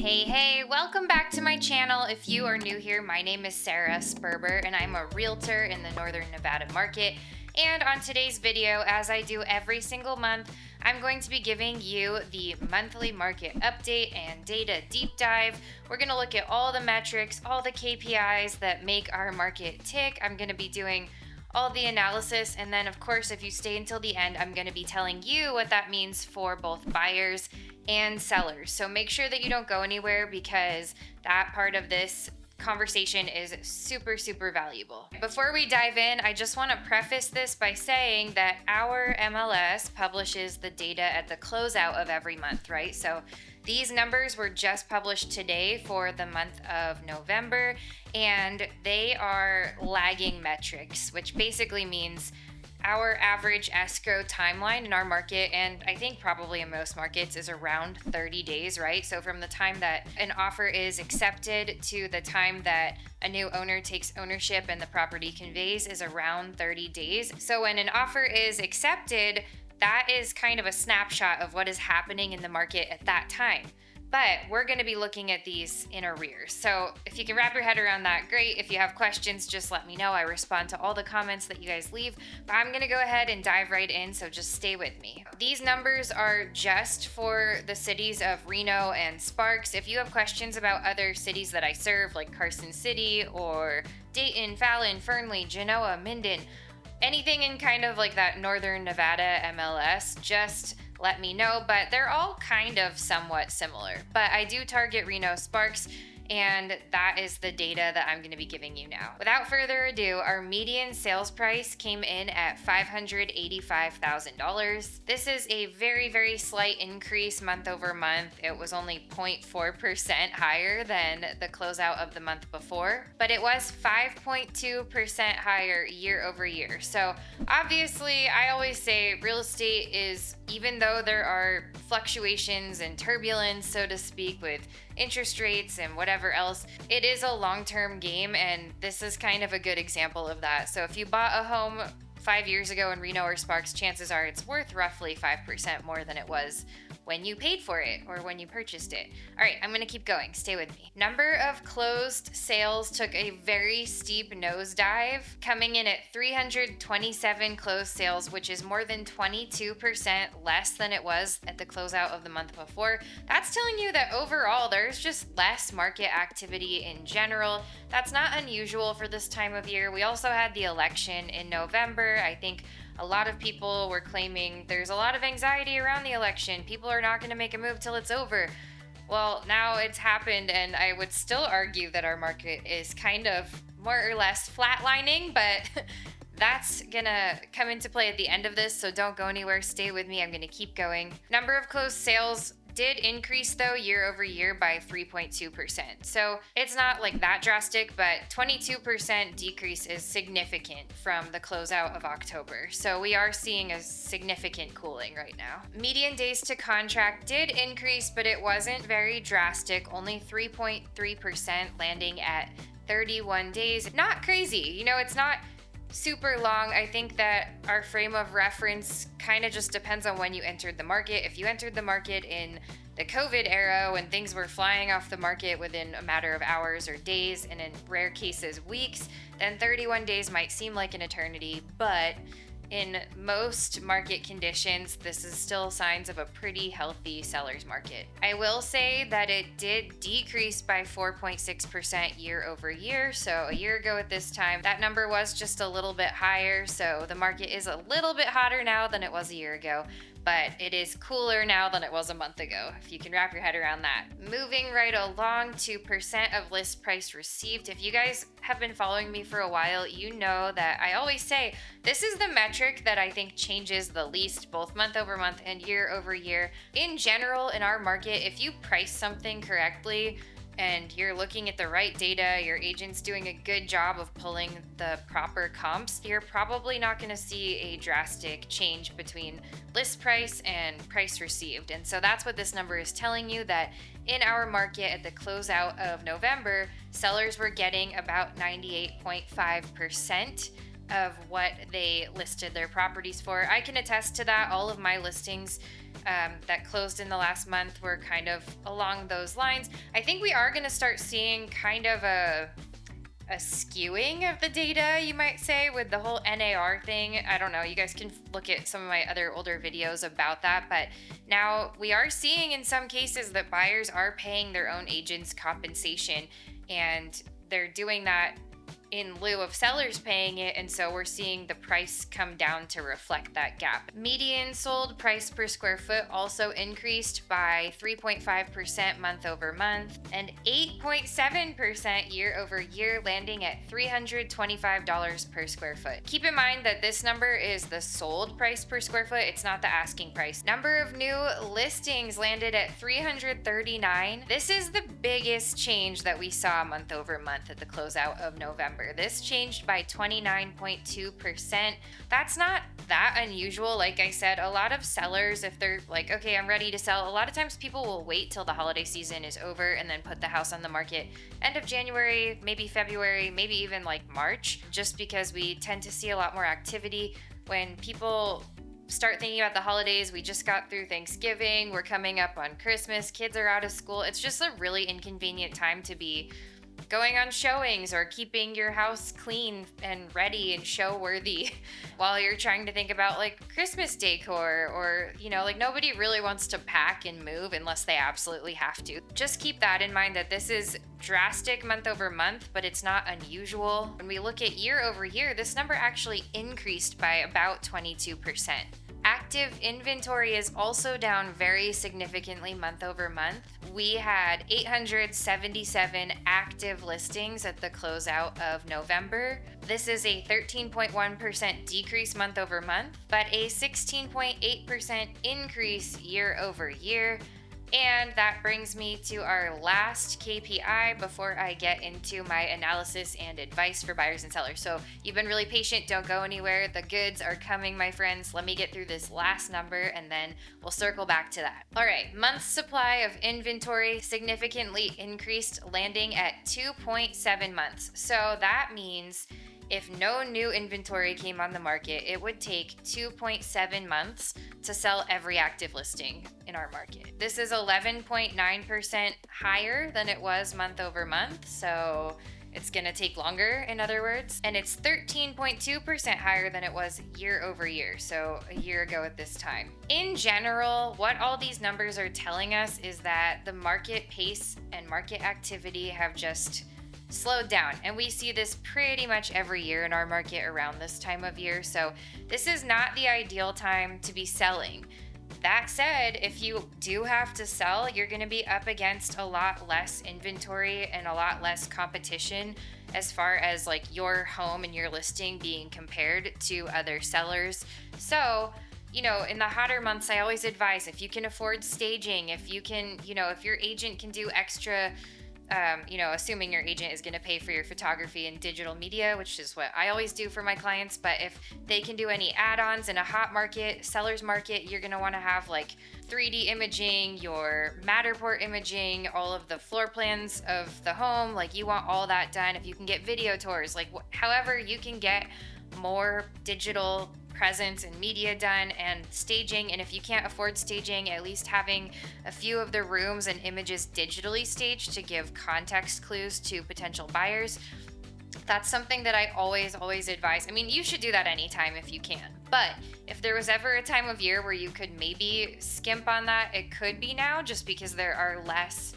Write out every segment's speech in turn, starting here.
Hey, welcome back to my channel. If you are new here, my name is Sarah Sperber and I'm a realtor in the Northern Nevada market. And on today's video, as I do every single month, I'm going to be giving you the monthly market update and data deep dive. We're going to look at all the metrics, all the KPIs that make our market tick. I'm going to be doing all the analysis, and then of course, if you stay until the end, I'm going to be telling you what that means for both buyers and sellers. So make sure that you don't go anywhere because that part of this conversation is super valuable. Before we dive in, I just want to preface this by saying that our MLS publishes the data at the closeout of every month, right? So these numbers were just published today for the month of November, and they are lagging metrics, which basically means our average escrow timeline in our market, and I think probably in most markets, is around 30 days, right? So from the time that an offer is accepted to the time that a new owner takes ownership and the property conveys is around 30 days. So when an offer is accepted, that is kind of a snapshot of what is happening in the market at that time. But we're going to be looking at these in arrears. So if you can wrap your head around that, great. If you have questions, just let me know. I respond to all the comments that you guys leave. But I'm going to go ahead and dive right in, so just stay with me. These numbers are just for the cities of Reno and Sparks. If you have questions about other cities that I serve, like Carson City or Dayton, Fallon, Fernley, Genoa, Minden, anything in kind of like that Northern Nevada MLS, just let me know, but they're all kind of somewhat similar. But I do target Reno Sparks, and that is the data that I'm going to be giving you now. Without further ado, our median sales price came in at $585,000. This is a very slight increase month over month. It was only 0.4% higher than the closeout of the month before, but it was 5.2% higher year over year. So obviously, I always say real estate is, even though there are fluctuations and turbulence, so to speak, with interest rates and whatever else, it is a long-term game, and this is kind of a good example of that. So if you bought a home 5 years ago in Reno or Sparks, chances are it's worth roughly 5% more than it was when you paid for it or when you purchased it. All right, I'm gonna keep going, stay with me. Number of closed sales took a very steep nosedive, coming in at 327 closed sales, which is more than 22% less than it was at the closeout of the month before. That's telling you that overall there's just less market activity in general. That's not unusual for this time of year. We also had the election in November. I think a lot of people were claiming there's a lot of anxiety around the election. People are not going to make a move till it's over. Well, now it's happened, and I would still argue that our market is kind of more or less flatlining, but that's gonna come into play at the end of this, so don't go anywhere. Stay with me. I'm gonna keep going. Number of closed sales did increase though year over year by 3.2%. So it's not like that drastic, but 22% decrease is significant from the closeout of October. So we are seeing a significant cooling right now. Median days to contract did increase, but it wasn't very drastic, only 3.3%, landing at 31 days. Not crazy, you know, it's not super long. I think that our frame of reference kind of just depends on when you entered the market. If you entered the market in the COVID era when things were flying off the market within a matter of hours or days, and in rare cases weeks, then 31 days might seem like an eternity, but in most market conditions, this is still signs of a pretty healthy seller's market. I will say that it did decrease by 4.6% year over year. So a year ago at this time, that number was just a little bit higher. So the market is a little bit hotter now than it was a year ago, but it is cooler now than it was a month ago, if you can wrap your head around that. Moving right along to percent of list price received. If you guys have been following me for a while, you know that I always say this is the metric that I think changes the least, both month over month and year over year. In general, in our market, if you price something correctly, and you're looking at the right data, your agent's doing a good job of pulling the proper comps, you're probably not going to see a drastic change between list price and price received. And so that's what this number is telling you, that in our market at the closeout of November, sellers were getting about 98.5% of what they listed their properties for. I can attest to that. All of my listings that closed in the last month were kind of along those lines. I think we are going to start seeing kind of a skewing of the data, you might say, with the whole NAR thing. I don't know. You guys can look at some of my other older videos about that. But now we are seeing in some cases that buyers are paying their own agents compensation, and they're doing that in lieu of sellers paying it, and so we're seeing the price come down to reflect that gap. Median sold price per square foot also increased by 3.5% month over month and 8.7% year over year, landing at $325 per square foot. Keep in mind that this number is the sold price per square foot, it's not the asking price. Number of new listings landed at 339. This is the biggest change that we saw month over month at the closeout of November. This changed by 29.2%. That's not that unusual. Like I said, a lot of sellers, if they're like, okay, I'm ready to sell, a lot of times people will wait till the holiday season is over and then put the house on the market end of January, maybe February, maybe even like March, just because we tend to see a lot more activity when people start thinking about the holidays. We just got through Thanksgiving, we're coming up on Christmas, kids are out of school. It's just a really inconvenient time to be going on showings or keeping your house clean and ready and show worthy while you're trying to think about like Christmas decor, or like nobody really wants to pack and move unless they absolutely have to. Just keep that in mind, that this is drastic month over month, but it's not unusual. When we look at year over year, this number actually increased by about 22%. Active inventory is also down very significantly month over month. We had 877 active listings at the closeout of November. This is a 13.1% decrease month over month, but a 16.8% increase year over year. And that brings me to our last KPI before I get into my analysis and advice for buyers and sellers. So you've been really patient. Don't go anywhere. The goods are coming, my friends. Let me get through this last number and then we'll circle back to that. All right, month's supply of inventory significantly increased, landing at 2.7 months. So that means if no new inventory came on the market, it would take 2.7 months to sell every active listing in our market. This is 11.9% higher than it was month over month, so it's gonna take longer, in other words, and it's 13.2% higher than it was year over year, so a year ago at this time. In general, what all these numbers are telling us is that the market pace and market activity have just slowed down, and we see this pretty much every year in our market around this time of year. So this is not the ideal time to be selling. That said, if you do have to sell, you're going to be up against a lot less inventory and a lot less competition as far as like your home and your listing being compared to other sellers. So in the hotter months, I always advise, if you can afford staging, if you can, if your agent can do extra, assuming your agent is going to pay for your photography and digital media, which is what I always do for my clients. But if they can do any add-ons in a hot market, seller's market, you're going to want to have like 3D imaging, your Matterport imaging, all of the floor plans of the home. Like you want all that done. If you can get video tours, like however you can get more digital presence and media done and staging. And if you can't afford staging, at least having a few of the rooms and images digitally staged to give context clues to potential buyers. That's something that I always advise. I mean, you should do that anytime if you can. But if there was ever a time of year where you could maybe skimp on that, it could be now, just because there are less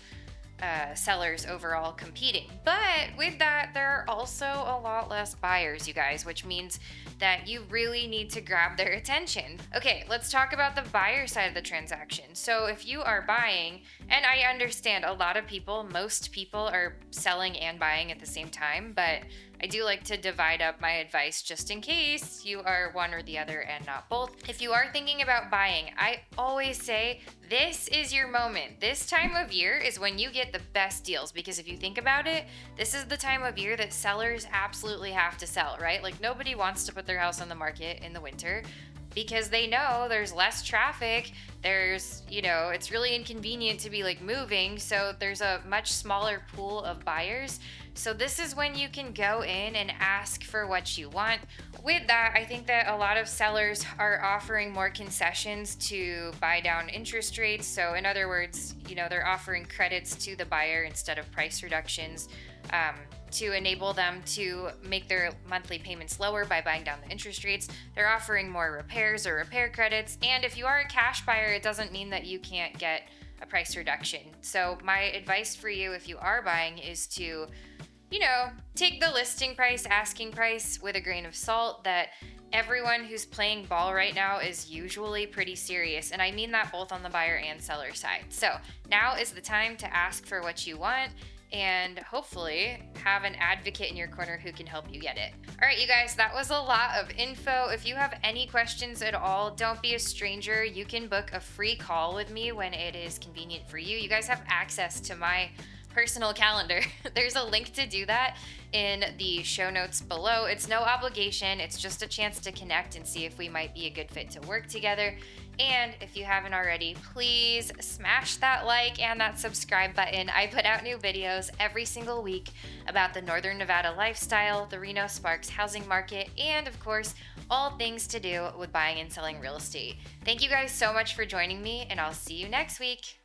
sellers overall competing. But with that, there are also a lot less buyers, you guys, which means that you really need to grab their attention. Okay, let's talk about the buyer side of the transaction. So if you are buying, and I understand a lot of people, most people are selling and buying at the same time, but I do like to divide up my advice just in case you are one or the other and not both. If you are thinking about buying, I always say this is your moment. This time of year is when you get the best deals, because if you think about it, this is the time of year that sellers absolutely have to sell, right? Like nobody wants to put their house on the market in the winter. because they know there's less traffic. There's, it's really inconvenient to be like moving. So there's a much smaller pool of buyers. So this is when you can go in and ask for what you want. With that, I think that a lot of sellers are offering more concessions to buy down interest rates. So in other words, they're offering credits to the buyer instead of price reductions, to enable them to make their monthly payments lower by buying down the interest rates. They're offering more repairs or repair credits. And if you are a cash buyer, it doesn't mean that you can't get a price reduction. So my advice for you, if you are buying, is to take the listing price, asking price with a grain of salt. That everyone who's playing ball right now is usually pretty serious. And I mean that both on the buyer and seller side. So now is the time to ask for what you want and hopefully have an advocate in your corner who can help you get it. All right, you guys, that was a lot of info. If you have any questions at all, don't be a stranger. You can book a free call with me when it is convenient for you. You guys have access to my personal calendar. There's a link to do that in the show notes below. It's no obligation. It's just a chance to connect and see if we might be a good fit to work together. And if you haven't already, please smash that like and that subscribe button. I put out new videos every single week about the Northern Nevada lifestyle, the Reno Sparks housing market, and of course, all things to do with buying and selling real estate. Thank you guys so much for joining me, and I'll see you next week.